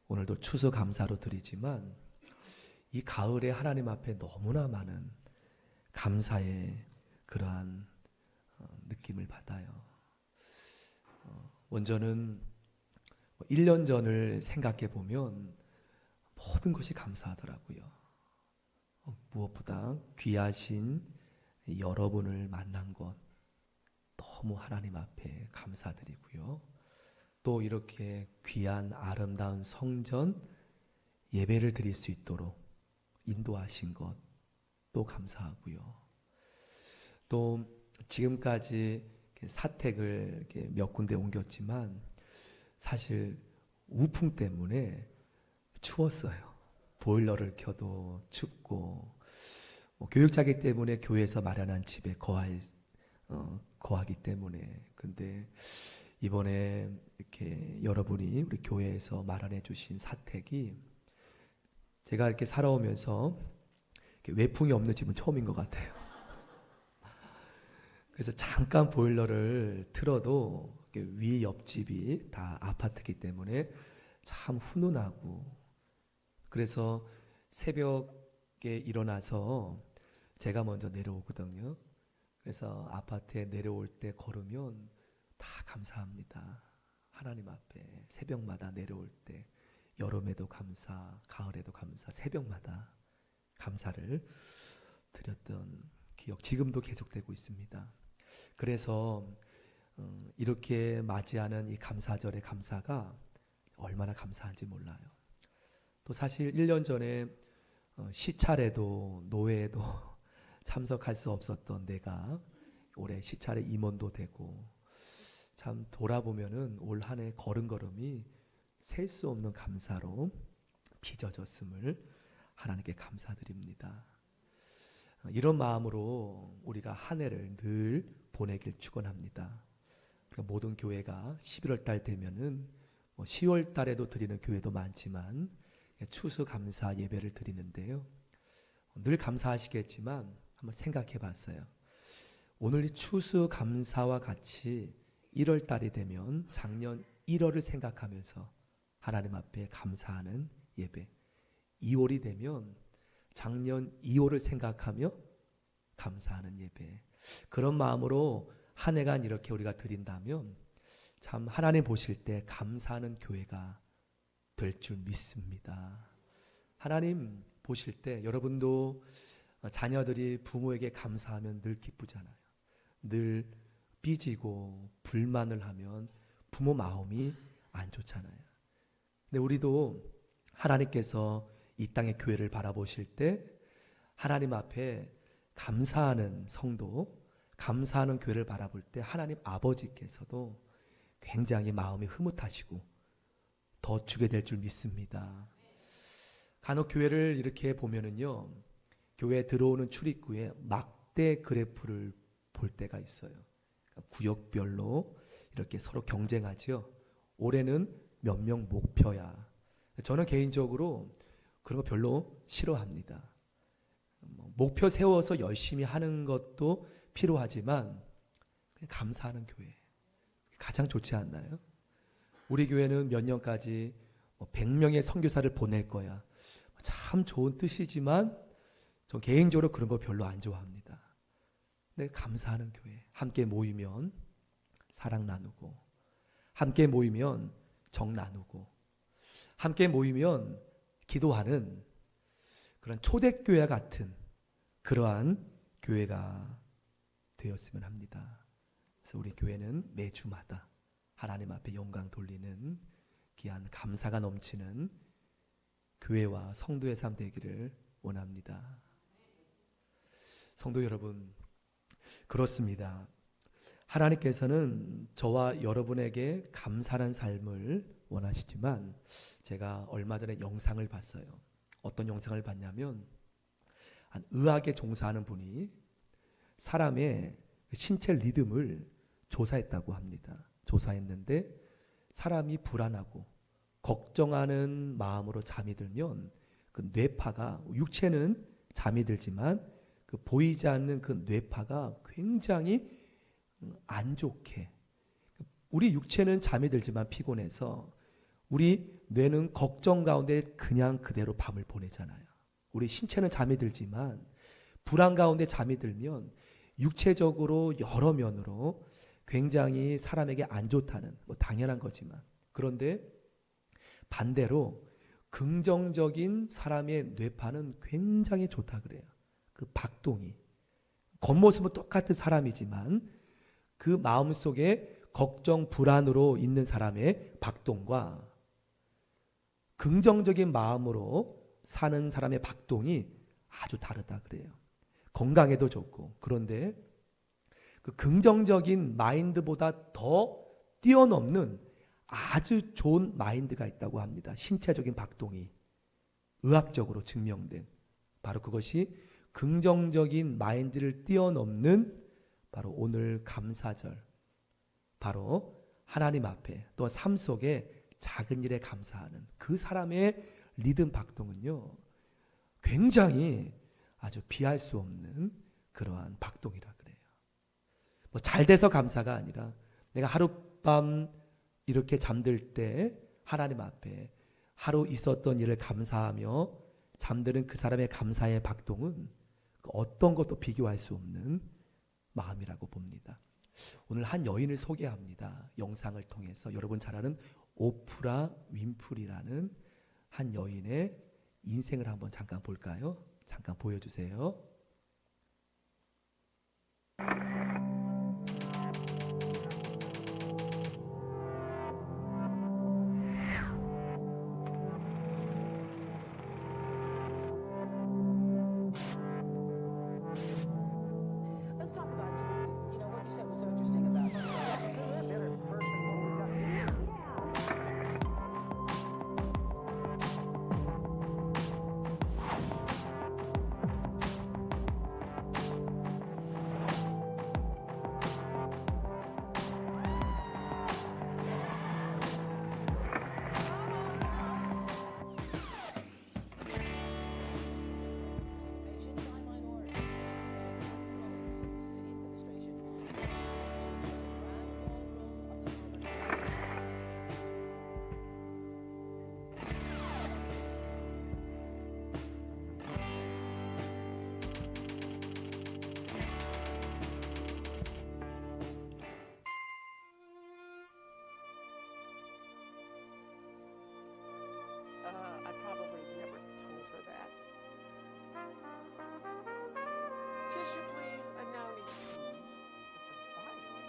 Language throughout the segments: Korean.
오늘도 추수감사로 드리지만 이 가을에 하나님 앞에 너무나 많은 감사의 그러한 느낌을 받아요. 먼저는 1년 전을 생각해 보면 모든 것이 감사하더라고요. 무엇보다 귀하신 여러분을 만난 것 너무 하나님 앞에 감사드리고요. 또 이렇게 귀한 아름다운 성전 예배를 드릴 수 있도록 인도하신 것 또 감사하고요. 또 지금까지 사택을 몇 군데 옮겼지만 사실 우풍 때문에 추웠어요. 보일러를 켜도 춥고 교육자격 때문에 교회에서 마련한 집에 거하기 때문에. 근데 이번에 이렇게 여러분이 우리 교회에서 마련해 주신 사택이 제가 이렇게 살아오면서 이렇게 외풍이 없는 집은 처음인 것 같아요. 그래서 잠깐 보일러를 틀어도 위 옆집이 다 아파트이기 때문에 참 훈훈하고, 그래서 새벽에 일어나서 제가 먼저 내려오거든요. 그래서 아파트에 내려올 때 걸으면 다 감사합니다. 하나님 앞에 새벽마다 내려올 때 여름에도 감사, 가을에도 감사, 새벽마다 감사를 드렸던 기억 지금도 계속되고 있습니다. 그래서 이렇게 맞이하는 이 감사절의 감사가 얼마나 감사한지 몰라요. 또 사실 1년 전에 시찰에도 노회에도 참석할 수 없었던 내가 올해 시찰에 임원도 되고, 참 돌아보면은 올 한 해 걸음걸음이 셀 수 없는 감사로 빚어졌음을 하나님께 감사드립니다. 이런 마음으로 우리가 한 해를 늘 보내길 축원합니다. 모든 교회가 11월 달 되면은 10월 달에도 드리는 교회도 많지만 추수감사 예배를 드리는데요. 늘 감사하시겠지만 한번 생각해 봤어요. 오늘 이 추수감사와 같이 1월 달이 되면 작년 1월을 생각하면서 하나님 앞에 감사하는 예배, 2월이 되면 작년 2월을 생각하며 감사하는 예배, 그런 마음으로 한 해간 이렇게 우리가 드린다면 참 하나님 보실 때 감사하는 교회가 될 줄 믿습니다. 하나님 보실 때 여러분도 자녀들이 부모에게 감사하면 늘 기쁘잖아요. 늘 삐지고 불만을 하면 부모 마음이 안 좋잖아요. 근데 우리도 하나님께서 이 땅의 교회를 바라보실 때 하나님 앞에 감사하는 성도, 감사하는 교회를 바라볼 때 하나님 아버지께서도 굉장히 마음이 흐뭇하시고 더 주게 될 줄 믿습니다. 간혹 교회를 이렇게 보면은요, 교회에 들어오는 출입구에 막대 그래프를 볼 때가 있어요. 구역별로 이렇게 서로 경쟁하죠. 올해는 몇 명 목표야. 저는 개인적으로 그런 거 별로 싫어합니다. 목표 세워서 열심히 하는 것도 필요하지만 그냥 감사하는 교회 가장 좋지 않나요? 우리 교회는 몇 년까지 100명의 선교사를 보낼 거야. 참 좋은 뜻이지만 저 개인적으로 그런 거 별로 안 좋아합니다. 근데 감사하는 교회, 함께 모이면 사랑 나누고, 함께 모이면 정 나누고, 함께 모이면 기도하는 그런 초대교회 같은 그러한 교회가 되었으면 합니다. 그래서 우리 교회는 매주마다 하나님 앞에 영광 돌리는 귀한 감사가 넘치는 교회와 성도의 삶 되기를 원합니다. 성도 여러분, 그렇습니다. 하나님께서는 저와 여러분에게 감사한 삶을 원하시지만 제가 얼마 전에 영상을 봤어요. 어떤 영상을 봤냐면 한 의학에 종사하는 분이 사람의 신체 리듬을 조사했다고 합니다. 조사했는데 사람이 불안하고 걱정하는 마음으로 잠이 들면 그 뇌파가, 육체는 잠이 들지만 그 보이지 않는 그 뇌파가 굉장히 안 좋게, 우리 육체는 잠이 들지만 피곤해서 우리 뇌는 걱정 가운데 그냥 그대로 밤을 보내잖아요. 우리 신체는 잠이 들지만 불안 가운데 잠이 들면 육체적으로 여러 면으로 굉장히 사람에게 안 좋다는 뭐 당연한 거지만, 그런데 반대로 긍정적인 사람의 뇌파는 굉장히 좋다 그래요. 그 박동이 겉모습은 똑같은 사람이지만 그 마음속에 걱정 불안으로 있는 사람의 박동과 긍정적인 마음으로 사는 사람의 박동이 아주 다르다 그래요. 건강에도 좋고. 그런데 그 긍정적인 마인드보다 더 뛰어넘는 아주 좋은 마인드가 있다고 합니다. 신체적인 박동이 의학적으로 증명된, 바로 그것이 긍정적인 마인드를 뛰어넘는 바로 오늘 감사절, 바로 하나님 앞에 또 삶 속에 작은 일에 감사하는 그 사람의 리듬 박동은요, 굉장히 아주 비할 수 없는 그러한 박동이라 그래요. 뭐 잘 돼서 감사가 아니라 내가 하룻밤 이렇게 잠들 때 하나님 앞에 하루 있었던 일을 감사하며 잠드는 그 사람의 감사의 박동은 어떤 것도 비교할 수 없는 마음이라고 봅니다. 오늘 한 여인을 소개합니다. 영상을 통해서 여러분 잘 아는 오프라 윈프리라는 한 여인의 인생을 한번 잠깐 볼까요? 잠깐 보여주세요. Let's talk about you. You know what you said was so interesting about participation by minorities. City administration. I probably never told her that. Tissue, please. No need. But the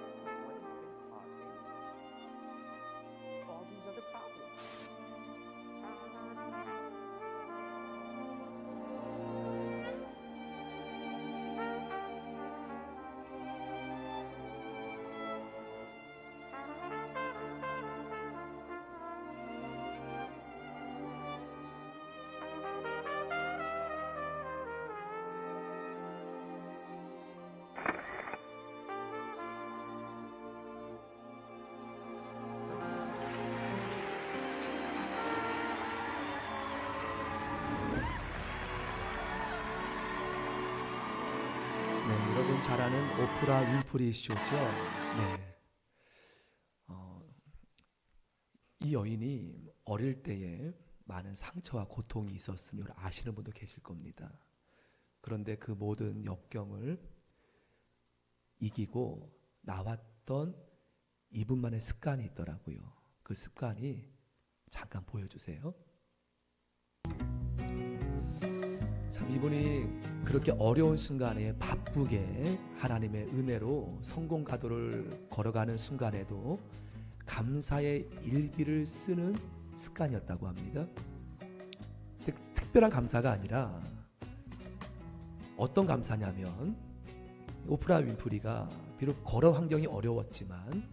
fire is what has been causing all these other problems. 네, 여러분 잘 아는 오프라 윈프리 쇼죠. 네. 이 여인이 어릴 때에 많은 상처와 고통이 있었으면 아시는 분도 계실 겁니다. 그런데 그 모든 역경을 이기고 나왔던 이분만의 습관이 있더라고요. 그 습관이 잠깐 보여주세요. 참, 이분이 그렇게 어려운 순간에 바쁘게 하나님의 은혜로 성공 가도를 걸어가는 순간에도 감사의 일기를 쓰는 습관이었다고 합니다. 특별한 감사가 아니라 어떤 감사냐면, 오프라 윈프리가 비록 걸어 환경이 어려웠지만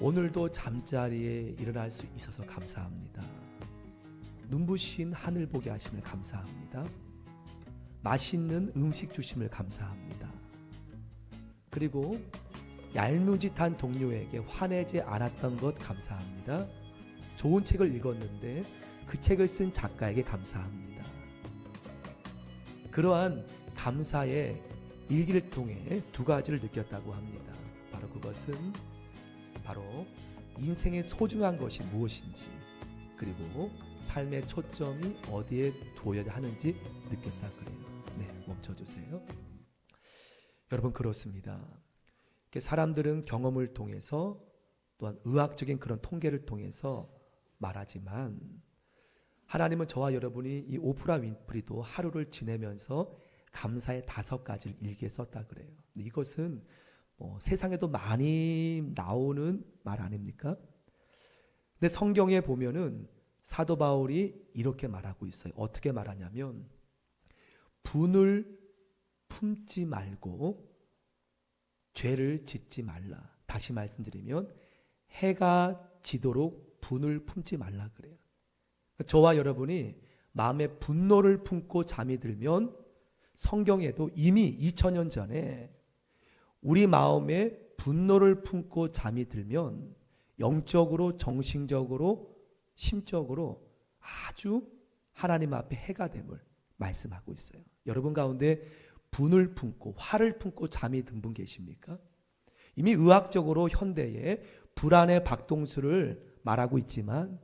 오늘도 잠자리에 일어날 수 있어서 감사합니다. 눈부신 하늘 보게 하심을 감사합니다. 맛있는 음식 주심을 감사합니다. 그리고 얄무짓한 동료에게 화내지 않았던 것 감사합니다. 좋은 책을 읽었는데 그 책을 쓴 작가에게 감사합니다. 그러한 감사의 일기를 통해 두 가지를 느꼈다고 합니다. 바로 그것은 바로 인생의 소중한 것이 무엇인지, 그리고 삶의 초점이 어디에 두어야 하는지 느꼈다 그래요. 네, 멈춰주세요. 여러분, 그렇습니다. 사람들은 경험을 통해서, 또한 의학적인 그런 통계를 통해서 말하지만, 하나님은 저와 여러분이 이 오프라 윈프리도 하루를 지내면서 감사의 5가지를 일기에 썼다 그래요. 이것은 세상에도 많이 나오는 말 아닙니까? 근데 성경에 보면은 사도 바울이 이렇게 말하고 있어요. 어떻게 말하냐면, 분을 품지 말고 죄를 짓지 말라. 다시 말씀드리면, 해가 지도록 분을 품지 말라 그래요. 저와 여러분이 마음에 분노를 품고 잠이 들면 성경에도 이미 2000년 전에 우리 마음에 분노를 품고 잠이 들면 영적으로, 정신적으로, 심적으로 아주 하나님 앞에 해가 됨을 말씀하고 있어요. 여러분 가운데 분을 품고 화를 품고 잠이 든 분 계십니까? 이미 의학적으로 현대에 불안의 박동수를 말하고 있지만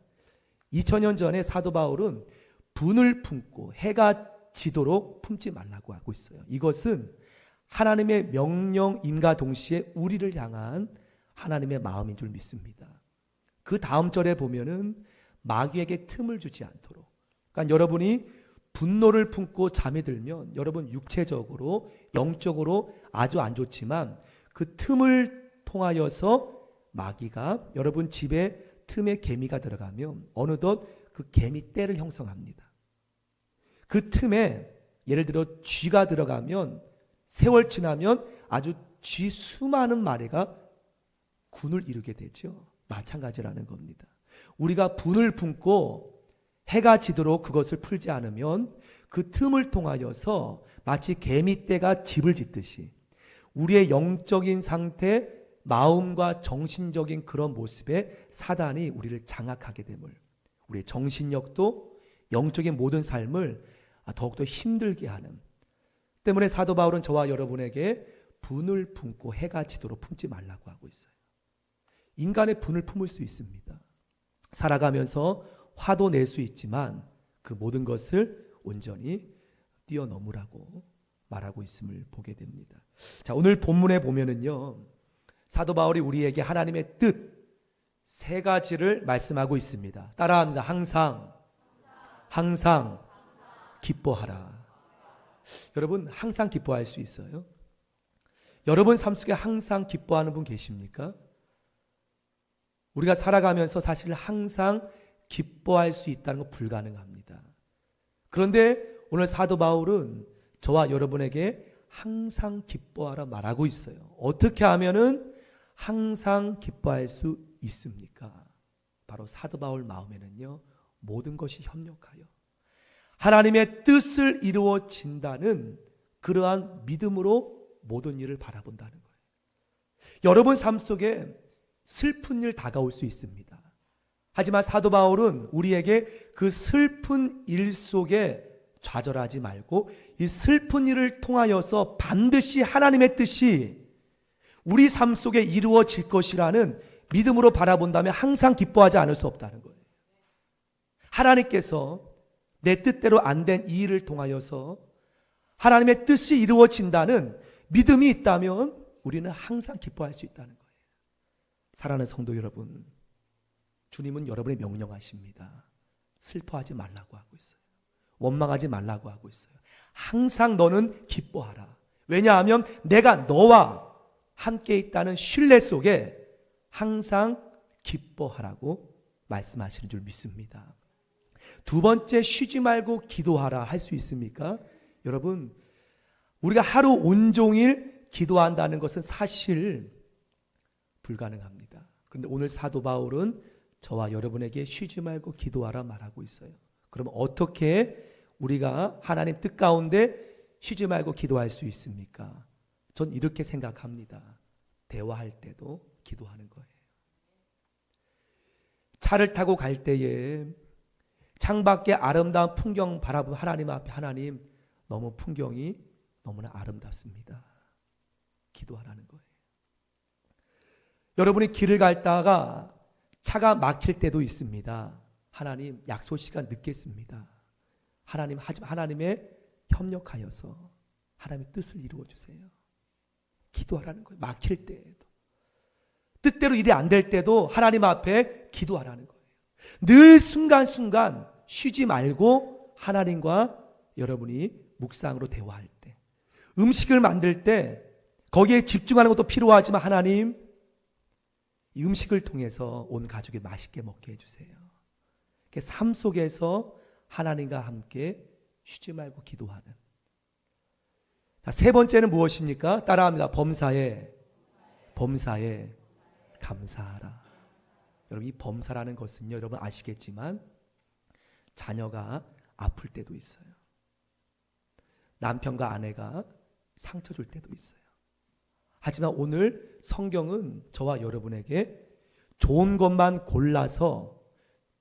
2000년 전에 사도 바울은 분을 품고 해가 지도록 품지 말라고 하고 있어요. 이것은 하나님의 명령임과 동시에 우리를 향한 하나님의 마음인 줄 믿습니다. 그 다음 절에 보면은 마귀에게 틈을 주지 않도록. 그러니까 여러분이 분노를 품고 잠이 들면 여러분 육체적으로, 영적으로 아주 안 좋지만 그 틈을 통하여서 마귀가 여러분 집에 틈에 개미가 들어가면 어느덧 그 개미 떼를 형성합니다. 그 틈에 예를 들어 쥐가 들어가면 세월 지나면 아주 쥐 수많은 마리가 군을 이루게 되죠. 마찬가지라는 겁니다. 우리가 분을 품고 해가 지도록 그것을 풀지 않으면 그 틈을 통하여서 마치 개미떼가 집을 짓듯이 우리의 영적인 상태, 마음과 정신적인 그런 모습에 사단이 우리를 장악하게 됨을, 우리의 정신력도 영적인 모든 삶을 더욱더 힘들게 하는 때문에 사도 바울은 저와 여러분에게 분을 품고 해가 지도록 품지 말라고 하고 있어요. 인간의 분을 품을 수 있습니다. 살아가면서 화도 낼 수 있지만 그 모든 것을 온전히 뛰어넘으라고 말하고 있음을 보게 됩니다. 자, 오늘 본문에 보면은요, 사도 바울이 우리에게 하나님의 뜻 3가지를 말씀하고 있습니다. 따라합니다. 항상 기뻐하라. 여러분, 항상 기뻐할 수 있어요? 여러분 삶 속에 항상 기뻐하는 분 계십니까? 우리가 살아가면서 사실 항상 기뻐할 수 있다는 건 불가능합니다. 그런데 오늘 사도 바울은 저와 여러분에게 항상 기뻐하라 말하고 있어요. 어떻게 하면은 항상 기뻐할 수 있습니까? 바로 사도 바울 마음에는요, 모든 것이 협력하여 하나님의 뜻을 이루어진다는 그러한 믿음으로 모든 일을 바라본다는 거예요. 여러분 삶 속에 슬픈 일 다가올 수 있습니다. 하지만 사도 바울은 우리에게 그 슬픈 일 속에 좌절하지 말고 이 슬픈 일을 통하여서 반드시 하나님의 뜻이 우리 삶 속에 이루어질 것이라는 믿음으로 바라본다면 항상 기뻐하지 않을 수 없다는 거예요. 하나님께서 내 뜻대로 안 된 이 일을 통하여서 하나님의 뜻이 이루어진다는 믿음이 있다면 우리는 항상 기뻐할 수 있다는 거예요. 사랑하는 성도 여러분, 주님은 여러분의 명령하십니다. 슬퍼하지 말라고 하고 있어요. 원망하지 말라고 하고 있어요. 항상 너는 기뻐하라. 왜냐하면 내가 너와 함께 있다는 신뢰 속에 항상 기뻐하라고 말씀하시는 줄 믿습니다. 2번째, 쉬지 말고 기도하라 할 수 있습니까? 여러분, 우리가 하루 온종일 기도한다는 것은 사실 불가능합니다. 그런데 오늘 사도 바울은 저와 여러분에게 쉬지 말고 기도하라 말하고 있어요. 그럼 어떻게 우리가 하나님 뜻 가운데 쉬지 말고 기도할 수 있습니까? 전 이렇게 생각합니다. 대화할 때도 기도하는 거예요. 차를 타고 갈 때에 창밖에 아름다운 풍경 바라보면 하나님 앞에, 하나님 너무 풍경이 너무나 아름답습니다. 기도하라는 거예요. 여러분이 길을 갈다가 차가 막힐 때도 있습니다. 하나님 약속 시간 늦겠습니다. 하지만 하나님의 협력하여서 하나님의 뜻을 이루어 주세요. 기도하라는 거예요. 막힐 때에도. 뜻대로 일이 안 될 때도 하나님 앞에 기도하라는 거예요. 늘 순간순간 쉬지 말고 하나님과 여러분이 묵상으로 대화할 때, 음식을 만들 때 거기에 집중하는 것도 필요하지만 하나님, 이 음식을 통해서 온 가족이 맛있게 먹게 해주세요. 삶 속에서 하나님과 함께 쉬지 말고 기도하는. 자, 세 번째는 무엇입니까? 따라합니다. 범사에 감사하라. 여러분, 이 범사라는 것은요, 여러분 아시겠지만 자녀가 아플 때도 있어요. 남편과 아내가 상처 줄 때도 있어요. 하지만 오늘 성경은 저와 여러분에게 좋은 것만 골라서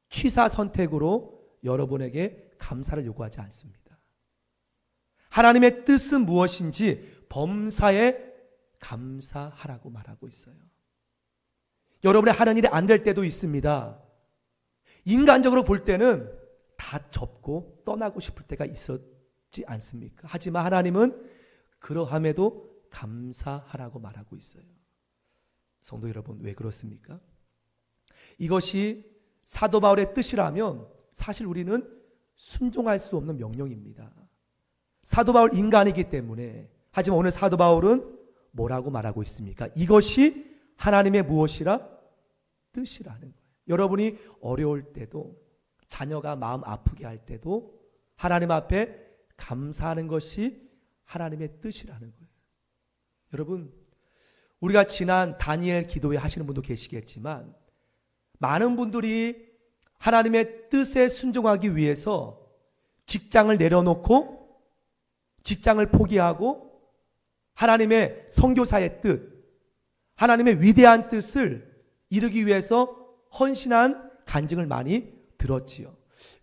취사 선택으로 여러분에게 감사를 요구하지 않습니다. 하나님의 뜻은 무엇인지 범사에 감사하라고 말하고 있어요. 여러분의 하는 일이 안 될 때도 있습니다. 인간적으로 볼 때는 다 접고 떠나고 싶을 때가 있었지 않습니까? 하지만 하나님은 그러함에도 감사하라고 말하고 있어요. 성도 여러분, 왜 그렇습니까? 이것이 사도 바울의 뜻이라면 사실 우리는 순종할 수 없는 명령입니다. 사도 바울 인간이기 때문에. 하지만 오늘 사도 바울은 뭐라고 말하고 있습니까? 이것이 하나님의 무엇이라? 뜻이라는 거예요. 여러분이 어려울 때도, 자녀가 마음 아프게 할 때도 하나님 앞에 감사하는 것이 하나님의 뜻이라는 거예요. 여러분, 우리가 지난 다니엘 기도회 하시는 분도 계시겠지만 많은 분들이 하나님의 뜻에 순종하기 위해서 직장을 내려놓고 직장을 포기하고 하나님의 선교사의 뜻, 하나님의 위대한 뜻을 이루기 위해서 헌신한 간증을 많이 들었지요.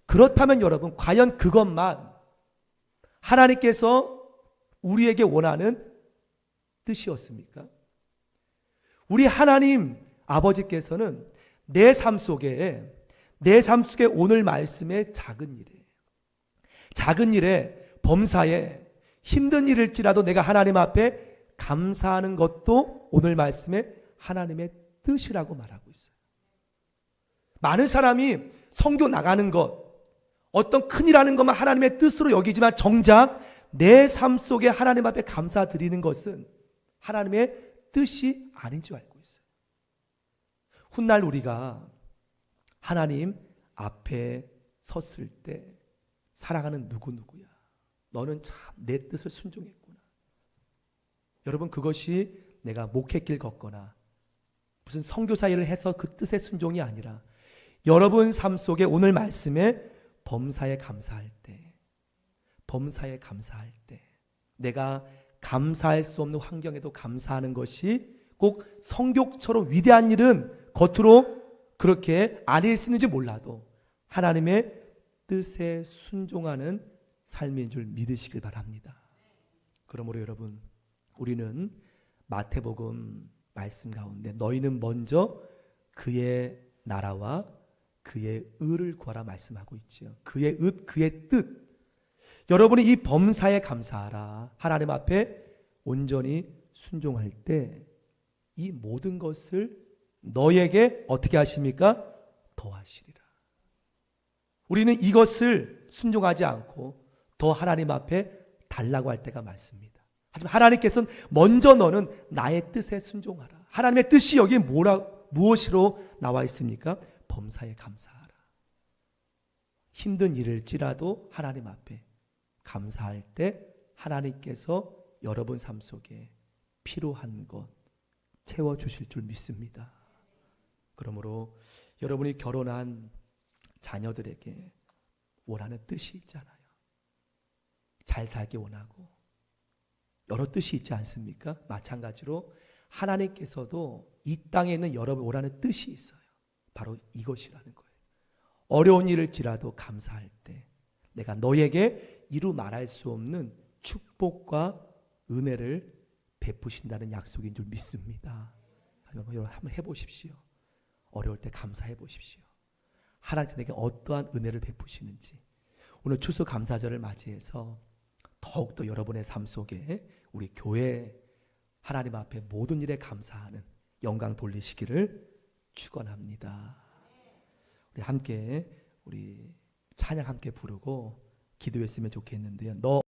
그렇다면 여러분, 과연 그것만 하나님께서 우리에게 원하는 뜻이었습니까? 우리 하나님 아버지께서는 내 삶 속에 오늘 말씀의 작은 일에 범사에 힘든 일일지라도 내가 하나님 앞에 감사하는 것도 오늘 말씀에 하나님의 뜻이라고 말하고 있어요. 많은 사람이 선교 나가는 것, 어떤 큰일 하는 것만 하나님의 뜻으로 여기지만 정작 내 삶 속에 하나님 앞에 감사드리는 것은 하나님의 뜻이 아닌 줄 알고 있어요. 훗날 우리가 하나님 앞에 섰을 때 사랑하는 누구누구야, 너는 참 내 뜻을 순종했구나. 여러분, 그것이 내가 목회길 걷거나 무슨 선교사 일을 해서 그 뜻에 순종이 아니라 여러분 삶 속에 오늘 말씀에 범사에 감사할 때 내가 감사할 수 없는 환경에도 감사하는 것이 꼭 성교처럼 위대한 일은 겉으로 그렇게 아닐 수 있는지 몰라도 하나님의 뜻에 순종하는 삶인 줄 믿으시길 바랍니다. 그러므로 여러분, 우리는 마태복음 말씀 가운데 너희는 먼저 그의 나라와 그의 의를 구하라 말씀하고 있지요. 그의 의, 그의 뜻. 여러분이 이 범사에 감사하라, 하나님 앞에 온전히 순종할 때 이 모든 것을 너에게 어떻게 하십니까? 더하시리라. 우리는 이것을 순종하지 않고 더 하나님 앞에 달라고 할 때가 많습니다. 하지만 하나님께서는 먼저 너는 나의 뜻에 순종하라. 하나님의 뜻이 여기에 무엇으로 나와 있습니까? 범사에 감사하라. 힘든 일일지라도 하나님 앞에 감사할 때 하나님께서 여러분 삶 속에 필요한 것 채워주실 줄 믿습니다. 그러므로 여러분이 결혼한 자녀들에게 원하는 뜻이 있잖아요. 잘 살기 원하고 여러 뜻이 있지 않습니까? 마찬가지로 하나님께서도 이 땅에 있는 여러분 원하는 뜻이 있어요. 바로 이것이라는 거예요. 어려운 일일지라도 감사할 때 내가 너에게 이루 말할 수 없는 축복과 은혜를 베푸신다는 약속인 줄 믿습니다. 여러분 한번 해보십시오. 어려울 때 감사해 보십시오. 하나님께 어떠한 은혜를 베푸시는지. 오늘 추수감사절을 맞이해서 더욱더 여러분의 삶 속에 우리 교회 하나님 앞에 모든 일에 감사하는 영광 돌리시기를 축원합니다. 우리 함께 우리 찬양 함께 부르고 기도했으면 좋겠는데요. 너